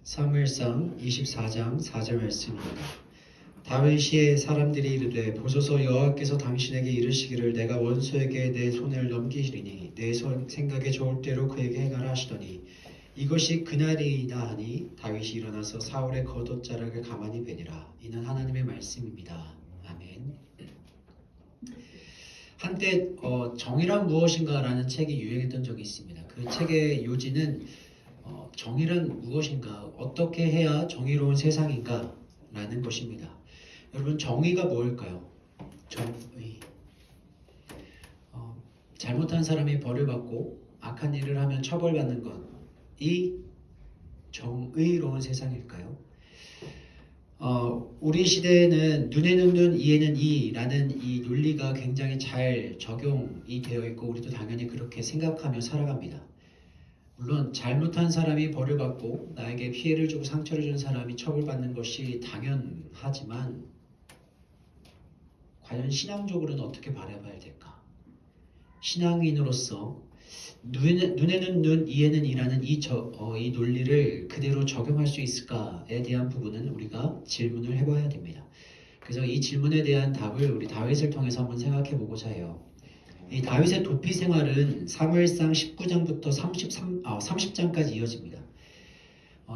사무엘상 24장 4절 말씀입니다. 다윗이 사람들이 이르되 보소서 여호와께서 당신에게 이르시기를 내가 원수에게 내 손을 넘기리니 내 생각에 좋을 대로 그에게 행하라 하시더니 이것이 그날이다 하니 다윗이 일어나서 사울의 겉옷자락을 가만히 베니라. 이는 하나님의 말씀입니다. 아멘. 한때 정의란 무엇인가 라는 책이 유행했던 적이 있습니다. 그 책의 요지는 정의란 무엇인가, 어떻게 해야 정의로운 세상인가 라는 것입니다. 여러분, 정의가 뭘까요? 정의. 잘못한 사람이 벌을 받고 악한 일을 하면 처벌받는 것이 정의로운 세상일까요? 우리 시대에는 눈에는 눈, 이에는 이라는 이 논리가 굉장히 잘 적용이 되어 있고 우리도 당연히 그렇게 생각하며 살아갑니다. 물론 잘못한 사람이 벌을 받고 나에게 피해를 주고 상처를 준 사람이 처벌받는 것이 당연하지만 과연 신앙적으로는 어떻게 바라봐야 될까? 신앙인으로서 눈에는 눈, 이에는 이라는 이 논리를 그대로 적용할 수 있을까에 대한 부분은 우리가 질문을 해봐야 됩니다. 그래서 이 질문에 대한 답을 우리 다윗을 통해서 한번 생각해 보고자 해요. 이 다윗의 도피 생활은 사무엘상 19장부터 30장까지 이어집니다.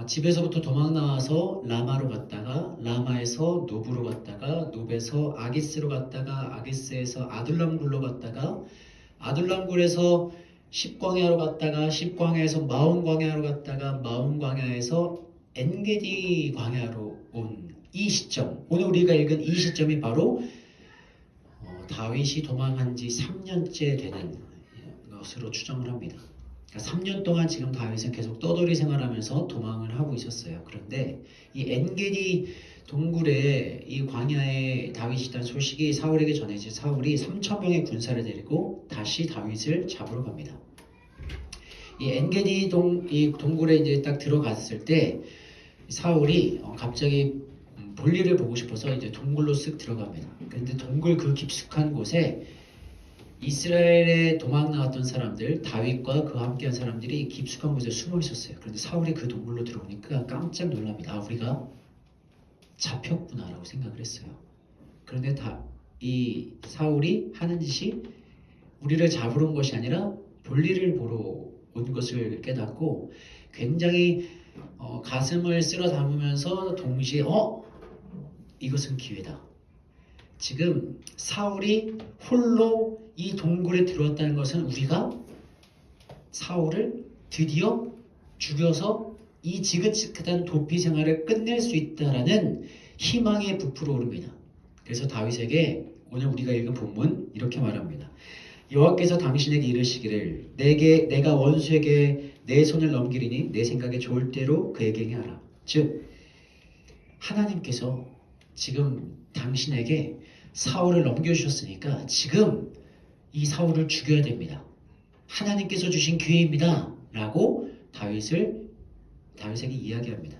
집에서부터 도망 나와서 라마로 갔다가 라마에서 노브로 갔다가 노브에서 아기스로 갔다가 아기스에서 아둘람굴로 갔다가 아둘람굴에서 십광야로 갔다가 십광야에서 마온 광야로 갔다가 마온 광야에서 엔게디 광야로 온 이 시점, 오늘 우리가 읽은 이 시점이 바로 다윗이 도망한 지 3년째 되는 것으로 추정을 합니다. 그러니까 3년 동안 지금 다윗은 계속 떠돌이 생활하면서 도망을 하고 있었어요. 그런데 이 엔게디 동굴에 이 광야에 다윗이 있다는 소식이 사울에게 전해져 사울이 3,000명의 군사를 데리고 다시 다윗을 잡으러 갑니다. 이 엔게디 이 동굴에 이제 딱 들어갔을 때 사울이 갑자기 볼일을 보고 싶어서 이제 동굴로 쓱 들어갑니다. 근데 동굴 그 깊숙한 곳에 이스라엘에 도망 나왔던 사람들, 다윗과 그와 함께한 사람들이 깊숙한 곳에 숨어 있었어요. 그런데 사울이 그 동굴로 들어오니까 깜짝 놀랍니다. 우리가 잡혔구나라고 생각을 했어요. 그런데 이 사울이 하는 짓이 우리를 잡으러 온 것이 아니라 볼일을 보러 온 것을 깨닫고 굉장히 가슴을 쓸어 담으면서 동시에 이것은 기회다. 지금 사울이 홀로 이 동굴에 들어왔다는 것은 우리가 사울을 드디어 죽여서 이 지긋지긋한 도피 생활을 끝낼 수 있다라는 희망에 부풀어 오릅니다. 그래서 다윗에게 오늘 우리가 읽은 본문 이렇게 말합니다. 여호와께서 당신에게 이르시기를 내가 원수에게 내 손을 넘기리니 내 생각에 좋을 대로 그에게 행하라. 즉 하나님께서 지금 당신에게 사울을 넘겨주셨으니까 지금 이 사울을 죽여야 됩니다. 하나님께서 주신 기회입니다. 라고 다윗에게 이야기합니다.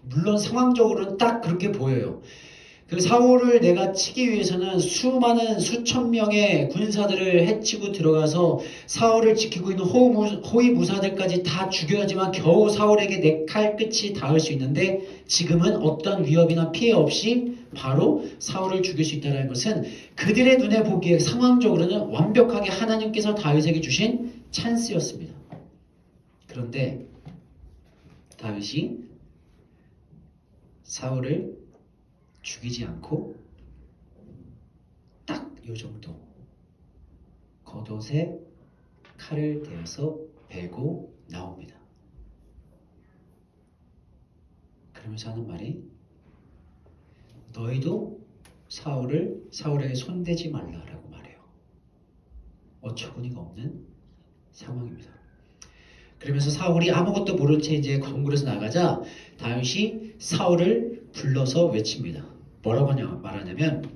물론 상황적으로는 딱 그렇게 보여요. 그 사울을 내가 치기 위해서는 수천 명의 군사들을 해치고 들어가서 사울을 지키고 있는 호위무사들까지 다 죽여야지만 겨우 사울에게 내 칼 끝이 닿을 수 있는데 지금은 어떤 위협이나 피해 없이 바로 사울을 죽일 수 있다는 것은 그들의 눈에 보기에 상황적으로는 완벽하게 하나님께서 다윗에게 주신 찬스였습니다. 그런데 다윗이 사울을 죽이지 않고 딱 요 정도 겉옷에 칼을 대어서 베고 나옵니다. 그러면서 하는 말이 너희도 사울에게 손대지 말라라고 말해요. 어처구니가 없는 상황입니다. 그러면서 사울이 아무것도 모른 채 이제 동굴에서 나가자 다윗이 사울을 불러서 외칩니다. 뭐라고 말하냐면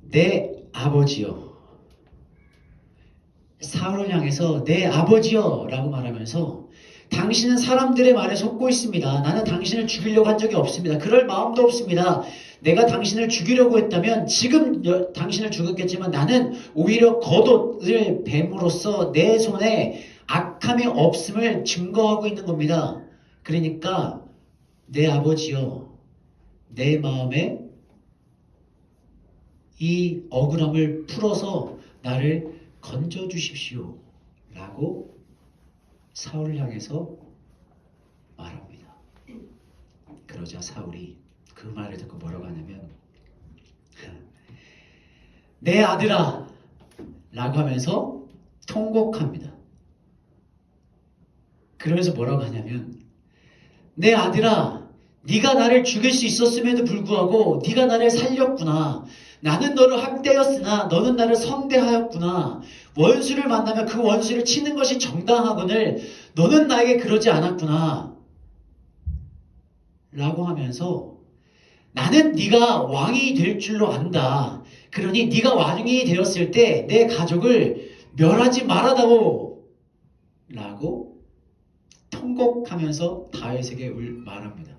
내 아버지여, 사울을 향해서 내 아버지여 라고 말하면서 당신은 사람들의 말에 속고 있습니다. 나는 당신을 죽이려고 한 적이 없습니다. 그럴 마음도 없습니다. 내가 당신을 죽이려고 했다면 지금 당신을 죽였겠지만 나는 오히려 겉옷을 뱀으로써 내 손에 악함이 없음을 증거하고 있는 겁니다. 그러니까 내 아버지여, 내 마음에 이 억울함을 풀어서 나를 건져 주십시오 라고 사울을 향해서 말합니다. 그러자 사울이 그 말을 듣고 뭐라고 하냐면 내 아들아 라고 하면서 통곡합니다. 그러면서 뭐라고 하냐면 내 아들아, 네가 나를 죽일 수 있었음에도 불구하고 네가 나를 살렸구나. 나는 너를 학대했으나 너는 나를 선대하였구나. 원수를 만나면 그 원수를 치는 것이 정당하거늘 너는 나에게 그러지 않았구나 라고 하면서 나는 네가 왕이 될 줄로 안다. 그러니 네가 왕이 되었을 때 내 가족을 멸하지 말아다오 라고 통곡하면서 다윗에게 말합니다.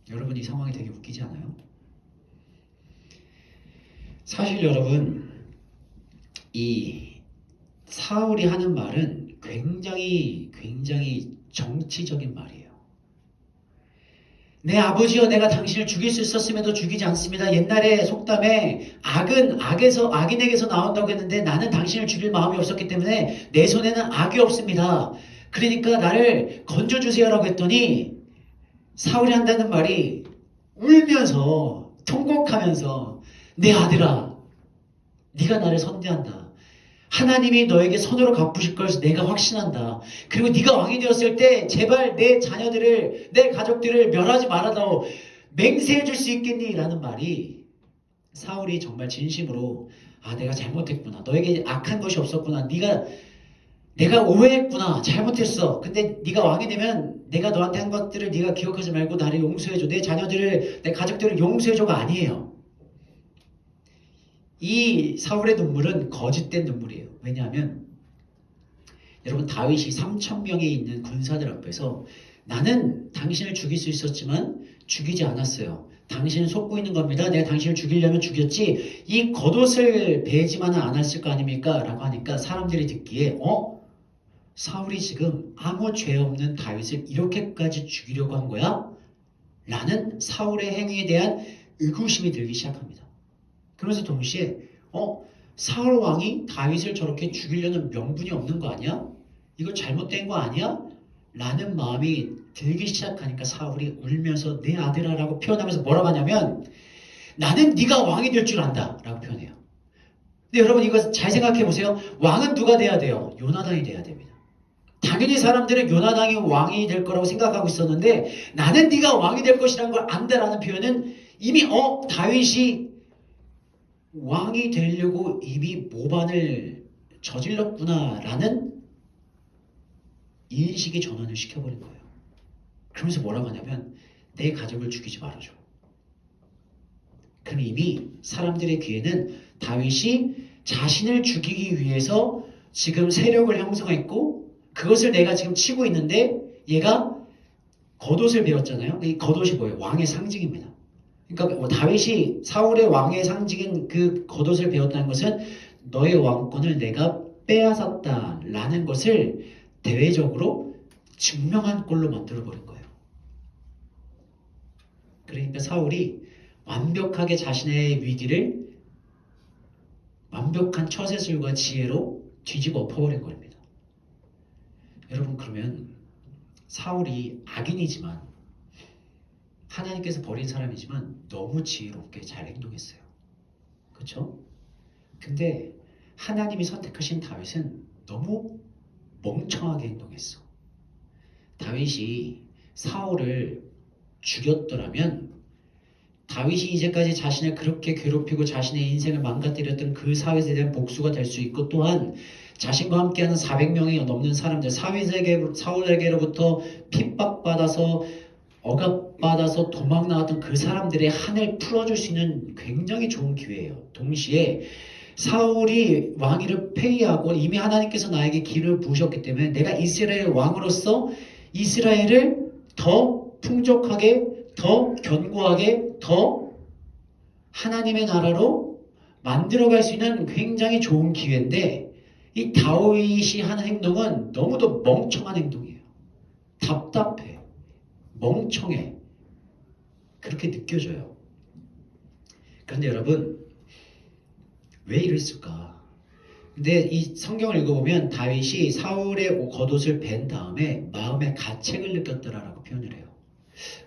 여러분 이 상황이 되게 웃기지 않아요? 사실 여러분 이 사울이 하는 말은 굉장히 정치적인 말이에요. 내 아버지여 내가 당신을 죽일 수 있었음에도 죽이지 않습니다. 옛날에 속담에 악은 악인에게서 나온다고 했는데 나는 당신을 죽일 마음이 없었기 때문에 내 손에는 악이 없습니다. 그러니까 나를 건져주세요라고 했더니 사울이 한다는 말이 울면서 통곡하면서 내 아들아 네가 나를 선대한다. 하나님이 너에게 선으로 갚으실 것을 내가 확신한다. 그리고 네가 왕이 되었을 때 제발 내 자녀들을 내 가족들을 멸하지 말아다오. 맹세해 줄 수 있겠니? 라는 말이 사울이 정말 진심으로 내가 잘못했구나. 너에게 악한 것이 없었구나. 내가 오해했구나. 잘못했어. 근데 네가 왕이 되면 내가 너한테 한 것들을 네가 기억하지 말고 나를 용서해줘. 내 자녀들을 내 가족들을 용서해줘가 아니에요. 이 사울의 눈물은 거짓된 눈물이에요. 왜냐하면 여러분 다윗이 3,000명이 있는 군사들 앞에서 나는 당신을 죽일 수 있었지만 죽이지 않았어요. 당신은 속고 있는 겁니다. 내가 당신을 죽이려면 죽였지 이 겉옷을 베지만은 않았을 거 아닙니까? 라고 하니까 사람들이 듣기에 사울이 지금 아무 죄 없는 다윗을 이렇게까지 죽이려고 한 거야? 라는 사울의 행위에 대한 의구심이 들기 시작합니다. 그러면서 동시에 사울 왕이 다윗을 저렇게 죽이려는 명분이 없는 거 아니야? 이거 잘못된 거 아니야? 라는 마음이 들기 시작하니까 사울이 울면서 내 아들아 라고 표현하면서 뭐라고 하냐면 나는 네가 왕이 될 줄 안다 라고 표현해요. 근데 여러분 이거 잘 생각해 보세요. 왕은 누가 돼야 돼요? 요나단이 돼야 됩니다. 당연히 사람들은 요나단이 왕이 될 거라고 생각하고 있었는데 나는 네가 왕이 될 것이라는 걸 안다라는 표현은 이미 다윗이 왕이 되려고 이미 모반을 저질렀구나라는 인식의 전환을 시켜버린 거예요. 그러면서 뭐라고 하냐면 내 가족을 죽이지 말아줘. 그럼 이미 사람들의 귀에는 다윗이 자신을 죽이기 위해서 지금 세력을 형성했고 그것을 내가 지금 치고 있는데 얘가 겉옷을 베었잖아요. 이 겉옷이 뭐예요? 왕의 상징입니다. 그러니까 다윗이 사울의 왕의 상징인 그 겉옷을 베었다는 것은 너의 왕권을 내가 빼앗았다라는 것을 대외적으로 증명한 꼴로 만들어버린 거예요. 그러니까 사울이 완벽하게 자신의 위기를 완벽한 처세술과 지혜로 뒤집어 엎어버린 겁니다. 여러분 그러면 사울이 악인이지만 하나님께서 버린 사람이지만 너무 지혜롭게 잘 행동했어요. 그렇죠? 근데 하나님이 선택하신 다윗은 너무 멍청하게 행동했어. 다윗이 사울을 죽였더라면 다윗이 이제까지 자신을 그렇게 괴롭히고 자신의 인생을 망가뜨렸던 그 사윗에 대한 복수가 될 수 있고 또한 자신과 함께하는 400명이 넘는 사람들 사울에게로부터 핍박받아서 억압받아서 도망 나왔던 그 사람들의 한을 풀어줄 수 있는 굉장히 좋은 기회예요. 동시에 사울이 왕위를 폐위하고 이미 하나님께서 나에게 기를 부으셨기 때문에 내가 이스라엘 왕으로서 이스라엘을 더 풍족하게 더 견고하게 더 하나님의 나라로 만들어갈 수 있는 굉장히 좋은 기회인데 이 다윗이 하는 행동은 너무도 멍청한 행동이에요. 답답해. 멍청해. 그렇게 느껴져요. 그런데 여러분, 왜 이랬을까? 근데 이 성경을 읽어보면 다윗이 사울의 겉옷을 벤 다음에 마음에 가책을 느꼈더라라고 표현을 해요.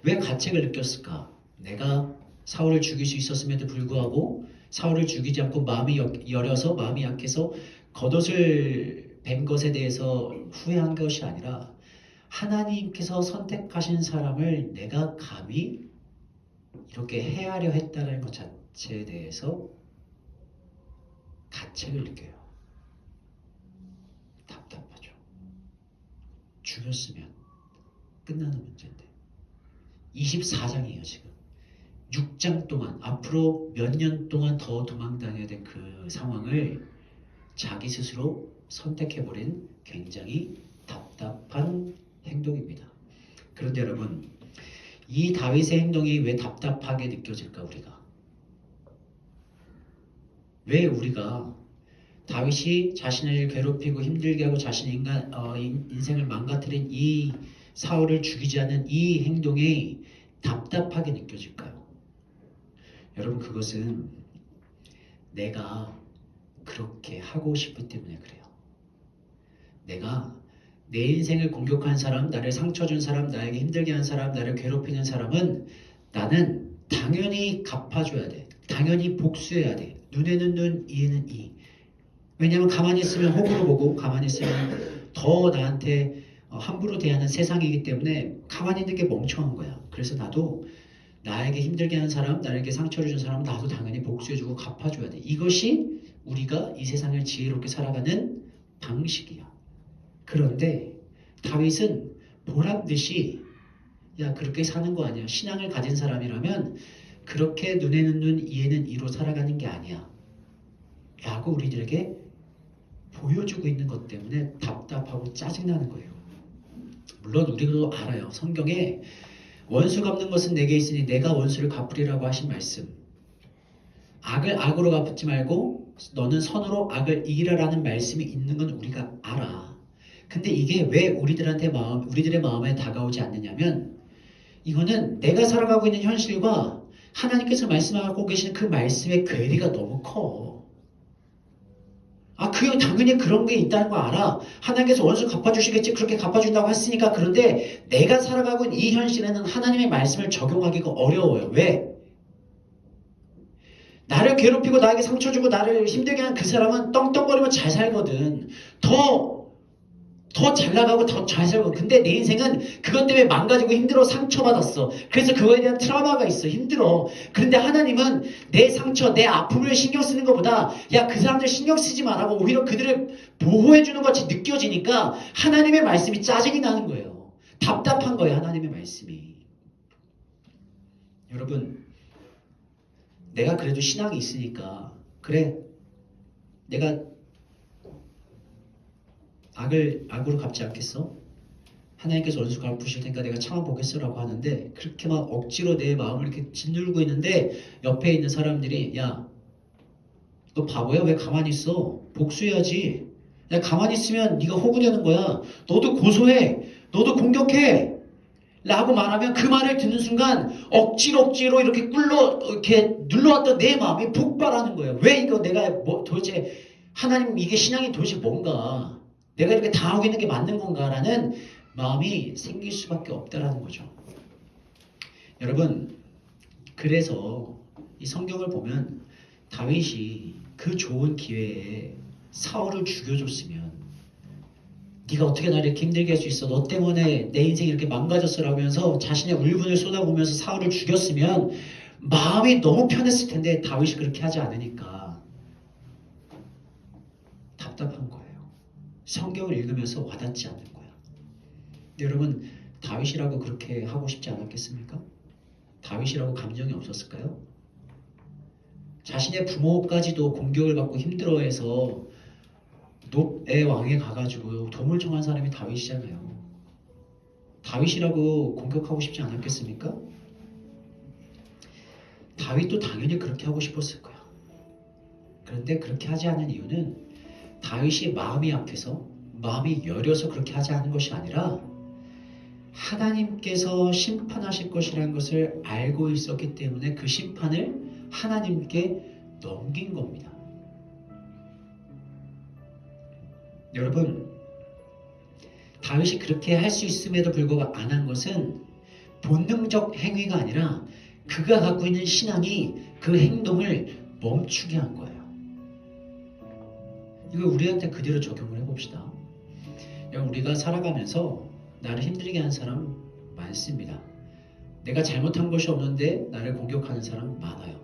왜 가책을 느꼈을까? 내가 사울을 죽일 수 있었음에도 불구하고 사울을 죽이지 않고 마음이 여려서 마음이 약해서 겉옷을 벤 것에 대해서 후회한 것이 아니라 하나님께서 선택하신 사람을 내가 감히 이렇게 해하려 했다는 것 자체에 대해서 가책을 느껴요. 답답하죠. 죽였으면 끝나는 문제인데 24장이에요 지금. 6장 동안 앞으로 몇 년 동안 더 도망다녀야 될 그 상황을 자기 스스로 선택해버린 굉장히 답답한 행동입니다. 그런데 여러분, 이 다윗의 행동이 왜 답답하게 느껴질까? 왜 우리가 다윗이 자신을 괴롭히고 힘들게 하고 자신의 인생을 망가뜨린 이 사울을 죽이지 않은 이 행동이 답답하게 느껴질까요? 여러분, 그것은 내가 그렇게 하고 싶기 때문에 그래요. 내가 내 인생을 공격한 사람, 나를 상처 준 사람, 나에게 힘들게 한 사람, 나를 괴롭히는 사람은 나는 당연히 갚아줘야 돼. 당연히 복수해야 돼. 눈에는 눈, 이에는 이. 왜냐하면 가만히 있으면 호구로 보고 가만히 있으면 더 나한테 함부로 대하는 세상이기 때문에 가만히 있는 게 멍청한 거야. 그래서 나도 나에게 힘들게 하는 사람, 나에게 상처를 준 사람은 나도 당연히 복수해주고 갚아줘야 돼. 이것이 우리가 이 세상을 지혜롭게 살아가는 방식이야. 그런데 다윗은 보란듯이 야 그렇게 사는 거 아니야. 신앙을 가진 사람이라면 그렇게 눈에는 눈, 이에는 이로 살아가는 게 아니야. 라고 우리들에게 보여주고 있는 것 때문에 답답하고 짜증나는 거예요. 물론 우리도 알아요. 성경에 원수 갚는 것은 내게 있으니 내가 원수를 갚으리라고 하신 말씀. 악을 악으로 갚지 말고 너는 선으로 악을 이기라라는 말씀이 있는 건 우리가 알아. 근데 이게 왜 우리들의 마음에 다가오지 않느냐면 이거는 내가 살아가고 있는 현실과 하나님께서 말씀하고 계신 그 말씀의 괴리가 너무 커. 당연히 그런 게 있다는 거 알아. 하나님께서 원수 갚아주시겠지. 그렇게 갚아준다고 했으니까. 그런데 내가 살아가고 있는 이 현실에는 하나님의 말씀을 적용하기가 어려워요. 왜? 나를 괴롭히고 나에게 상처 주고 나를 힘들게 하는 그 사람은 떵떵거리면 잘 살거든. 더 잘 나가고 더 잘 살고. 근데 내 인생은 그것 때문에 망가지고 힘들어 상처받았어. 그래서 그거에 대한 트라우마가 있어. 힘들어. 그런데 하나님은 내 상처, 내 아픔을 신경 쓰는 것보다 야 그 사람들 신경 쓰지 말라고 오히려 그들을 보호해주는 것 같이 느껴지니까 하나님의 말씀이 짜증이 나는 거예요. 답답한 거예요. 하나님의 말씀이. 여러분 내가 그래도 신앙이 있으니까 그래 내가 악으로 갚지 않겠어? 하나님께서 원수 갚으실 테니까 내가 참아보겠어라고 하는데 그렇게 막 억지로 내 마음을 이렇게 짓누르고 있는데 옆에 있는 사람들이 야 너 바보야? 왜 가만히 있어? 복수해야지. 야 가만히 있으면 네가 호구되는 거야. 너도 고소해. 너도 공격해. 라고 말하면 그 말을 듣는 순간 억지로 이렇게 눌러왔던 내 마음이 폭발하는 거예요. 왜 이거 내가 도대체 하나님 이게 신앙이 도대체 뭔가? 내가 이렇게 당하고 있는 게 맞는 건가라는 마음이 생길 수밖에 없다라는 거죠. 여러분, 그래서 이 성경을 보면 다윗이 그 좋은 기회에 사울을 죽여줬으면 네가 어떻게 나를 이렇게 힘들게 할 수 있어? 너 때문에 내 인생이 이렇게 망가졌어 라면서 자신의 울분을 쏟아부으면서 사울을 죽였으면 마음이 너무 편했을 텐데 다윗이 그렇게 하지 않으니까 답답한 거예요. 성경을 읽으면서 와닿지 않는 거야. 근데 여러분 다윗이라고 그렇게 하고 싶지 않았겠습니까? 다윗이라고 감정이 없었을까요? 자신의 부모까지도 공격을 받고 힘들어해서 놋의 왕에 가가지고 도움을 청한 사람이 다윗이잖아요. 다윗이라고 공격하고 싶지 않았겠습니까? 다윗도 당연히 그렇게 하고 싶었을 거야. 그런데 그렇게 하지 않은 이유는 다윗이 마음이 약해서 마음이 여려서 그렇게 하지 않은 것이 아니라 하나님께서 심판하실 것이라는 것을 알고 있었기 때문에 그 심판을 하나님께 넘긴 겁니다. 여러분, 다윗이 그렇게 할 수 있음에도 불구하고 안 한 것은 본능적 행위가 아니라 그가 갖고 있는 신앙이 그 행동을 멈추게 한 거예요. 이거 우리한테 그대로 적용을 해봅시다. 우리가 살아가면서 나를 힘들게 하는 사람 많습니다. 내가 잘못한 것이 없는데 나를 공격하는 사람 많아요.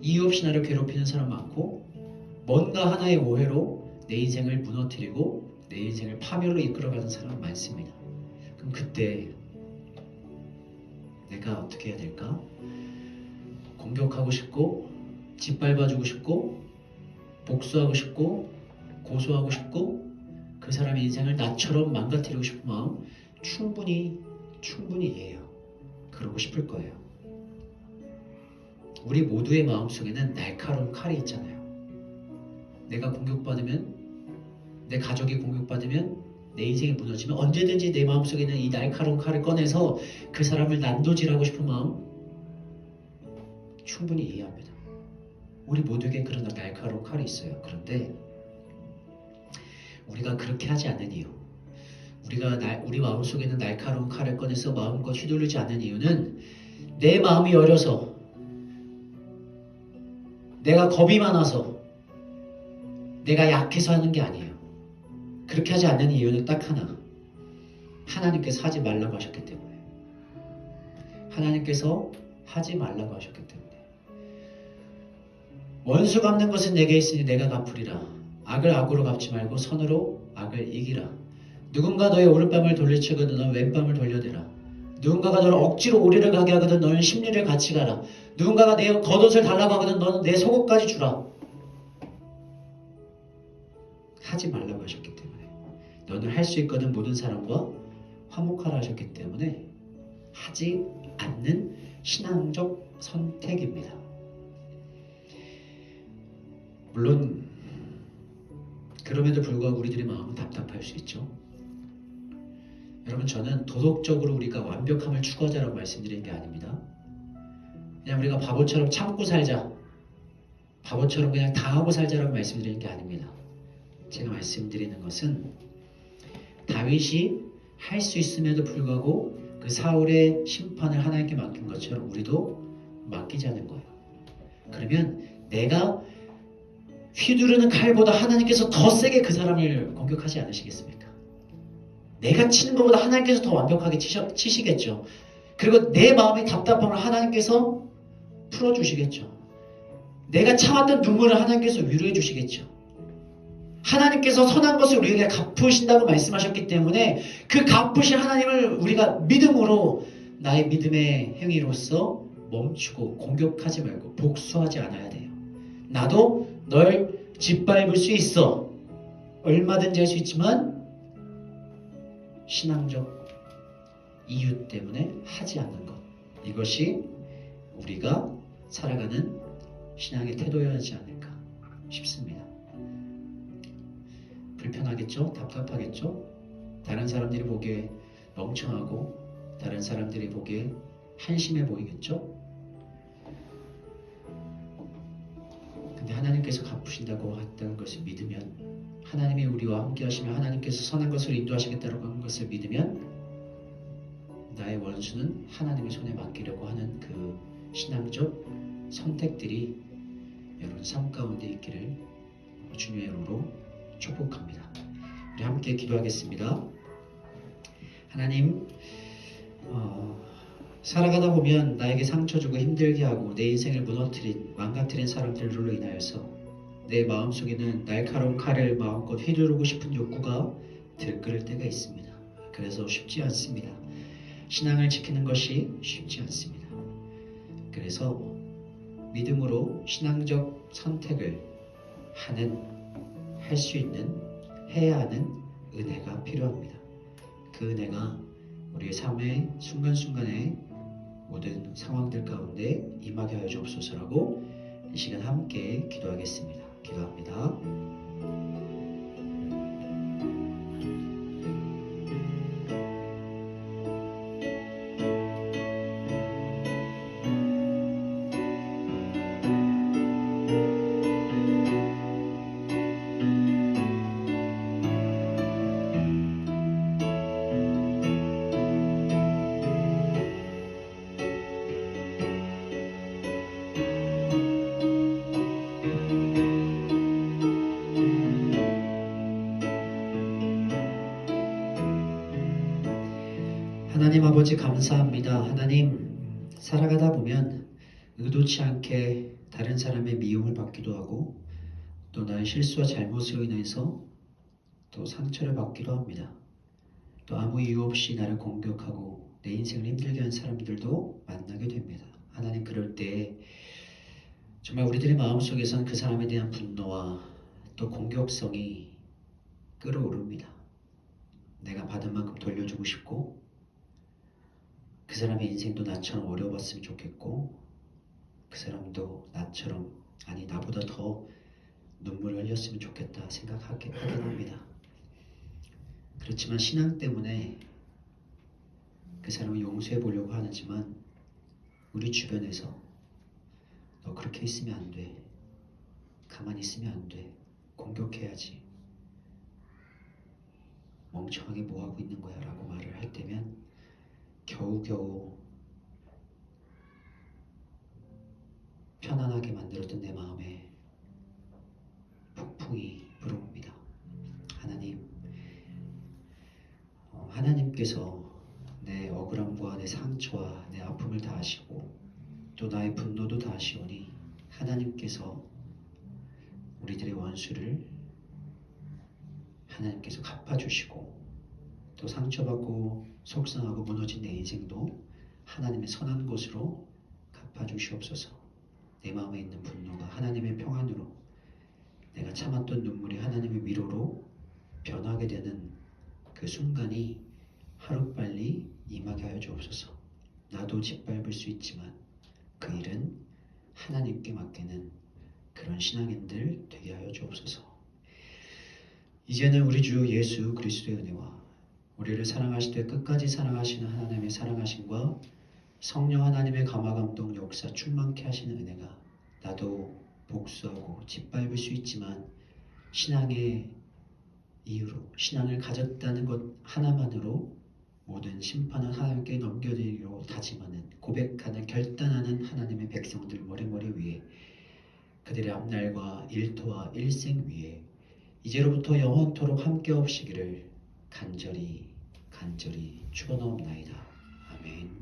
이유 없이 나를 괴롭히는 사람 많고, 뭔가 하나의 오해로 내 인생을 무너뜨리고 내 인생을 파멸로 이끌어가는 사람 많습니다. 그럼 그때 내가 어떻게 해야 될까? 공격하고 싶고, 짓밟아주고 싶고, 복수하고 싶고, 고소하고 싶고, 그 사람의 인생을 나처럼 망가뜨리고 싶은 마음 충분히 이해해요. 그러고 싶을 거예요. 우리 모두의 마음속에는 날카로운 칼이 있잖아요. 내가 공격받으면, 내 가족이 공격받으면, 내 인생이 무너지면 언제든지 내 마음속에 있는 이 날카로운 칼을 꺼내서 그 사람을 난도질하고 싶은 마음 충분히 이해합니다. 우리 모두에게 그런 날카로운 칼이 있어요. 그런데 우리가 그렇게 하지 않는 이유, 우리 마음속에 있는 날카로운 칼을 꺼내서 마음껏 휘두르지 않는 이유는 내 마음이 어려서, 내가 겁이 많아서, 내가 약해서 하는 게 아니에요. 그렇게 하지 않는 이유는 딱 하나. 하나님께서 하지 말라고 하셨기 때문에. 하나님께서 하지 말라고 하셨기 때문에. 원수 갚는 것은 내게 있으니 내가 갚으리라. 악을 악으로 갚지 말고 선으로 악을 이기라. 누군가 너의 오른밤을 돌려치거든 너는 왼밤을 돌려대라. 누군가가 너를 억지로 오리를 가게 하거든 너는 심리를 같이 가라. 누군가가 내 겉옷을 달라고 하거든 너는 내 속옷까지 주라. 하지 말라고 하셨기 때문에. 너는 할 수 있거든 모든 사람과 화목하라 하셨기 때문에 하지 않는 신앙적 선택입니다. 물론 그럼에도 불구하고 우리들의 마음은 답답할 수 있죠. 여러분, 저는 도덕적으로 우리가 완벽함을 추구하자라고 말씀드리는 게 아닙니다. 그냥 우리가 바보처럼 참고 살자, 바보처럼 그냥 다 하고 살자라고 말씀드리는 게 아닙니다. 제가 말씀드리는 것은 다윗이 할 수 있음에도 불구하고 그 사울의 심판을 하나님께 맡긴 것처럼 우리도 맡기자는 거예요. 그러면 내가 휘두르는 칼보다 하나님께서 더 세게 그 사람을 공격하지 않으시겠습니까? 내가 치는 것보다 하나님께서 더 완벽하게 치시겠죠. 그리고 내 마음의 답답함을 하나님께서 풀어주시겠죠. 내가 참았던 눈물을 하나님께서 위로해 주시겠죠. 하나님께서 선한 것을 우리에게 갚으신다고 말씀하셨기 때문에 그 갚으신 하나님을 우리가 믿음으로 나의 믿음의 행위로서 멈추고 공격하지 말고 복수하지 않아야 돼요. 나도 널 짓밟을 수 있어. 얼마든지 할 수 있지만 신앙적 이유 때문에 하지 않는 것. 이것이 우리가 살아가는 신앙의 태도여야 하지 않을까 싶습니다. 불편하겠죠? 답답하겠죠? 다른 사람들이 보기에 멍청하고 다른 사람들이 보기에 한심해 보이겠죠? 근데 하나님께서 갚으신다고 했다는 것을 믿으면, 하나님이 우리와 함께 하시면 하나님께서 선한 것을 인도하시겠다고 하는 것을 믿으면 나의 원수는 하나님의 손에 맡기려고 하는 그 신앙적 선택들이 여러분 삶 가운데 있기를 주님의 이름으로 축복합니다. 우리 함께 기도하겠습니다. 하나님, 살아가다 보면 나에게 상처 주고 힘들게 하고 내 인생을 망가뜨린 사람들로 인하여서 내 마음속에는 날카로운 칼을 마음껏 휘두르고 싶은 욕구가 들끓을 때가 있습니다. 그래서 쉽지 않습니다. 신앙을 지키는 것이 쉽지 않습니다. 그래서 믿음으로 신앙적 선택을 할 수 있는, 해야 하는 은혜가 필요합니다. 그 은혜가 우리의 삶의 순간순간의 모든 상황들 가운데 임하게 하여 주옵소서라고 이 시간 함께 기도하겠습니다. 기도합니다. 하나님 아버지 감사합니다. 하나님 살아가다 보면 의도치 않게 다른 사람의 미움을 받기도 하고 또 나의 실수와 잘못으로 인해서 또 상처를 받기도 합니다. 또 아무 이유 없이 나를 공격하고 내 인생을 힘들게 하는 사람들도 만나게 됩니다. 하나님 그럴 때 정말 우리들의 마음속에선 그 사람에 대한 분노와 또 공격성이 끓어오릅니다. 내가 받은 만큼 돌려주고 싶고 그 사람의 인생도 나처럼 어려웠으면 좋겠고 그 사람도 나처럼 아니 나보다 더 눈물을 흘렸으면 좋겠다 생각하긴 합니다. 그렇지만 신앙 때문에 그 사람을 용서해 보려고 하지만 우리 주변에서 너 그렇게 있으면 안 돼. 가만히 있으면 안 돼. 공격해야지. 멍청하게 뭐하고 있는 거야 라고 말을 할 때면 겨우겨우 편안하게 만들었던 내 마음에 폭풍이 불어옵니다. 하나님께서 내 억울함과 내 상처와 내 아픔을 다 아시고 또 나의 분노도 다 아시오니 하나님께서 우리들의 원수를 하나님께서 갚아주시고 또 상처받고 속상하고 무너진 내 인생도 하나님의 선한 것으로 갚아주시옵소서. 내 마음에 있는 분노가 하나님의 평안으로 내가 참았던 눈물이 하나님의 위로로 변하게 되는 그 순간이 하루빨리 임하게 하여 주옵소서. 나도 짓밟을 수 있지만 그 일은 하나님께 맡기는 그런 신앙인들 되게 하여 주옵소서. 이제는 우리 주 예수 그리스도의 은혜와 우리를 사랑하시되 끝까지 사랑하시는 하나님의 사랑하심과 성령 하나님의 감화감동 역사 충만케 하시는 은혜가 나도 복수하고 짓밟을 수 있지만 신앙의 이유로 신앙을 가졌다는 것 하나만으로 모든 심판은 하나님께 넘겨드리기로 다짐하는 고백하는 결단하는 하나님의 백성들 머리머리 위에 그들의 앞날과 일터와 일생 위에 이제로부터 영원토록 함께 없시기를 간절히 축원하옵나이다. 아멘.